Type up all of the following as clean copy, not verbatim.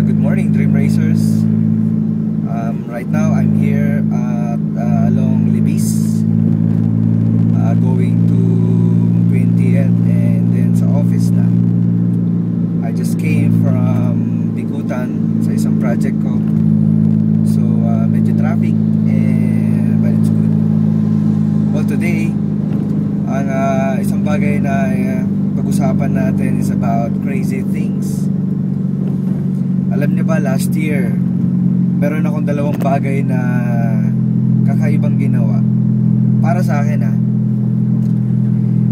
Good morning, Dream Racers. Right now I'm here at along Libis, going to 20th and then sa office na. I just came from Bikutan sa isang project ko. So medyo traffic but it's good. Well, today ang isang bagay na pag-usapan natin is about crazy things. Alam niyo ba, last year meron akong dalawang bagay na kakaibang ginawa para sa akin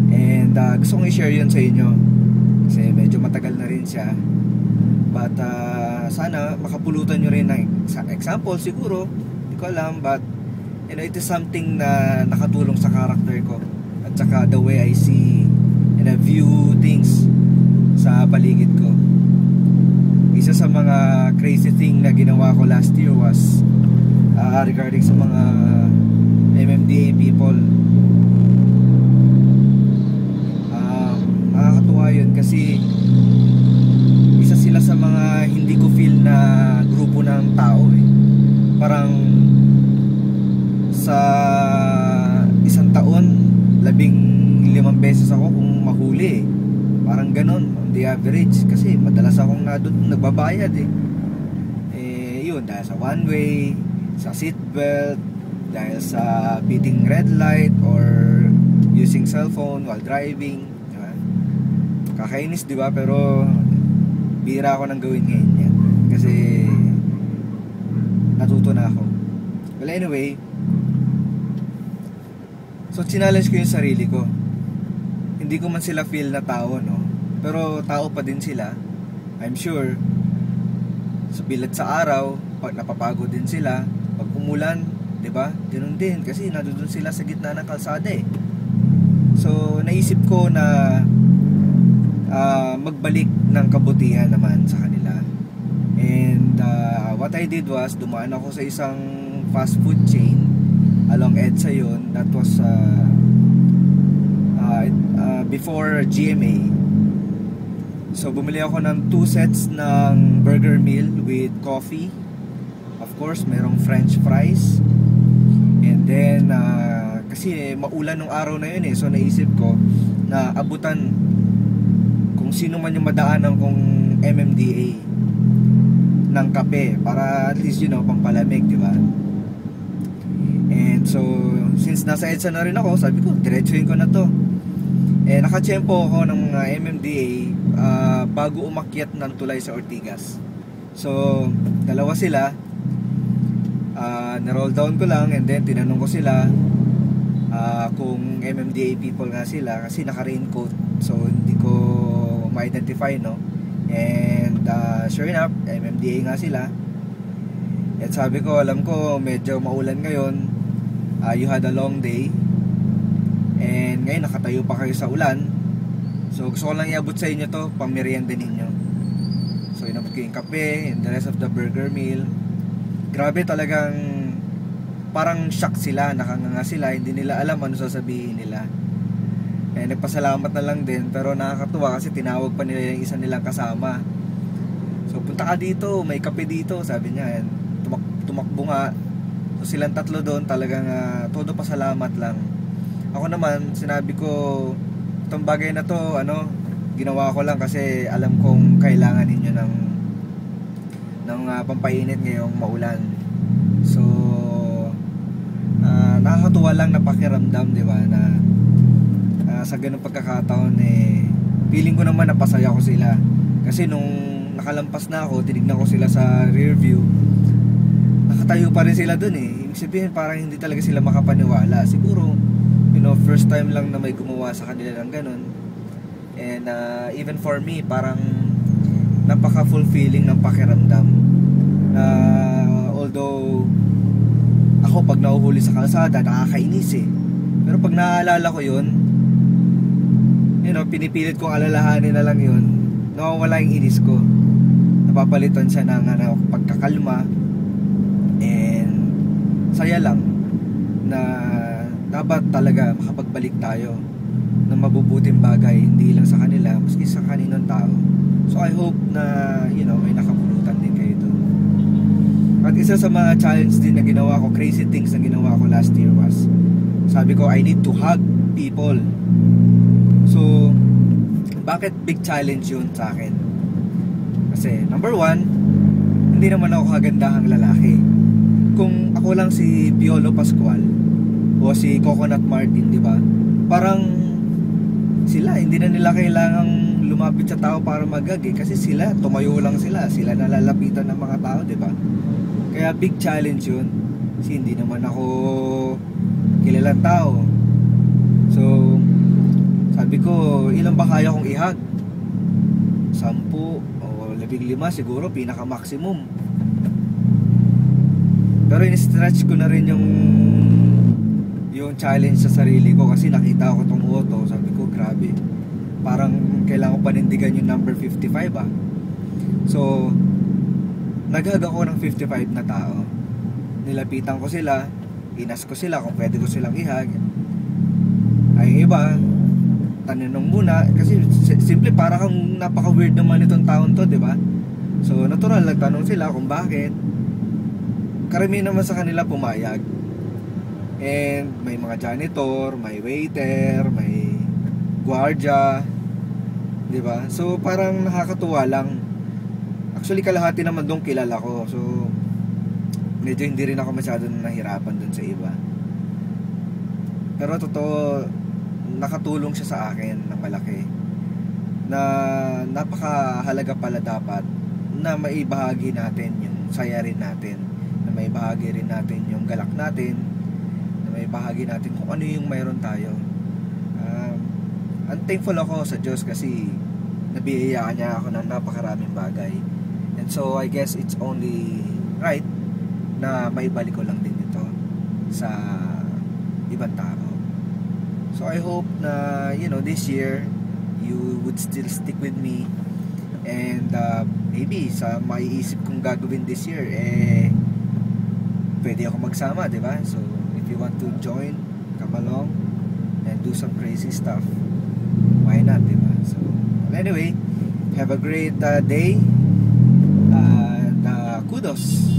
and gusto kong i-share yun sa inyo kasi medyo matagal na rin siya, but sana makapulutan nyo rin ng example siguro, hindi ko alam, but you know, it is something na nakatulong sa character ko at saka the way I see and I view things sa paligid ko. Isa sa mga crazy thing na ginawa ko last year was regarding sa mga MMDA people. Nakakatuwa yun kasi isa sila sa mga hindi ko feel na grupo ng tao Parang sa isang taon 15 beses ako kung mahuli Parang ganon on the average kasi madalas akong nagbabayad yun, dahil sa one way, sa seatbelt, dahil sa beating red light or using cellphone while driving, diba? Kakainis, diba? Pero bira ako nang gawin ngayon yan kasi natuto na ako. Well, anyway, so challenge ko yung sarili ko. Hindi ko man sila feel na tao, no? Pero tao pa din sila. I'm sure sa bilat sa araw, pag napapagod din sila, pag umulan, 'di ba? Ganoon din kasi nandoon sila sa gitna ng kalsada So naisip ko na magbalik ng kabutihan naman sa kanila. And what I did was dumaan ako sa isang fast food chain along EDSA yun. That was before GMA. So bumili ako ng 2 sets ng burger meal with coffee. Of course, merong french fries. And then kasi maulan nung araw na yun so naisip ko na abutan kung sino man yung madaanan kong MMDA ng kape para at least pampalamig, di ba? And so since nasa EDSA na rin ako, sabi ko diretsuhin ko na to. Nakatsyempo ako ng mga MMDA bago umakyat ng tulay sa Ortigas. So dalawa sila, na-roll down ko lang and then tinanong ko sila kung MMDA people nga sila kasi naka-raincoat, so hindi ko ma-identify, no? And sure enough, MMDA nga sila. At sabi ko, alam ko medyo maulan ngayon, you had a long day and ngayon nakatayo pa kayo sa ulan, so gusto ko lang iabot sa inyo to, pamerienda ninyo. So inabot ko yung kape and the rest of the burger meal. Grabe, talagang parang shock sila, nakanganga sila, hindi nila alam ano sasabihin nila. Nagpasalamat na lang din, pero nakakatuwa kasi tinawag pa nila yung isa nilang kasama. So punta ka dito, may kape dito, sabi niya. Tumakbo nga. So silang tatlo doon, talagang todo pasalamat lang. Ako naman, sinabi ko, itong bagay na to, ginawa ko lang kasi alam kong kailangan ninyo ng pampainit ngayong maulan. So nakakatuwa lang na pakiramdam, di ba, na sa ganung pagkakataon feeling ko naman napasaya ko sila kasi nung nakalampas na ako, tinignan ko sila sa rear view, nakatayo pa rin sila dun Ibig sabihin parang hindi talaga sila makapaniwala. Siguro first time lang na may gumawa sa kanila ng ganun. And even for me, parang napaka-fulfilling ng pakiramdam. Although ako pag nahuhuli sa kalsada, nakakainis pero pag naaalala ko yun, pinipilit kong alalahanin na lang yun, nawawala yung inis ko, napapalitan siya ng pagkakalma. And saya lang na dapat talaga makapagbalik tayo ng mabubuting bagay, hindi lang sa kanila, maski sa kaninong tao. So I hope na may nakapulutan din kayo doon. At isa sa mga challenge din na ginawa ko, crazy things na ginawa ko last year was, sabi ko, I need to hug people. So bakit big challenge yun sa akin? Kasi number one, hindi naman ako kagandahang lalaki. Kung ako lang si Piolo Pascual o si Coconut Martin, di ba? Parang sila, hindi na nila kailangang lumapit sa tao para mag-hug kasi sila, tumayo lang sila nalalapitan ng mga tao, di ba? Kaya big challenge yun. Kasi hindi naman ako kilalang tao. So sabi ko, ilan ba kaya kong i-hug? 10 o 15 siguro, pinaka maximum. Pero in-stretch ko na rin yung challenge sa sarili ko kasi nakita ko tong auto. Sabi ko, grabe, parang kailangan ko panindigan yung number 55 ah. So naghag ako ng 55 na tao. Nilapitan ko sila, inas ko sila kung pwede ko silang ihag. Ay iba, tanong muna kasi simple, para kang napaka weird naman itong taon to, di ba? So natural, nagtanong sila kung bakit. Karamihan naman sa kanila pumayag. And may mga janitor, may waiter, may guardia, di ba? So parang nakakatuwa lang. Actually kalahati naman doon kilala ko. So medyo hindi rin ako masyado nahirapan doon sa iba. Pero totoo, nakatulong siya sa akin ng malaki, na napakahalaga pala dapat na maibahagi natin yung saya rin natin, na maibahagi rin natin yung galak natin, na maibahagi natin kung ano yung mayroon tayo. I'm thankful ako sa Diyos kasi nabiyayaan niya ako ng napakaraming bagay, and so I guess it's only right na maibalik ko lang din ito sa ibang tao. So I hope na this year you would still stick with me, and maybe sa maiisip kong gagawin this year, pwede ako magsama, di ba? So if you want to join, come along and do some crazy stuff, why not, di ba? So anyway, have a great day, and kudos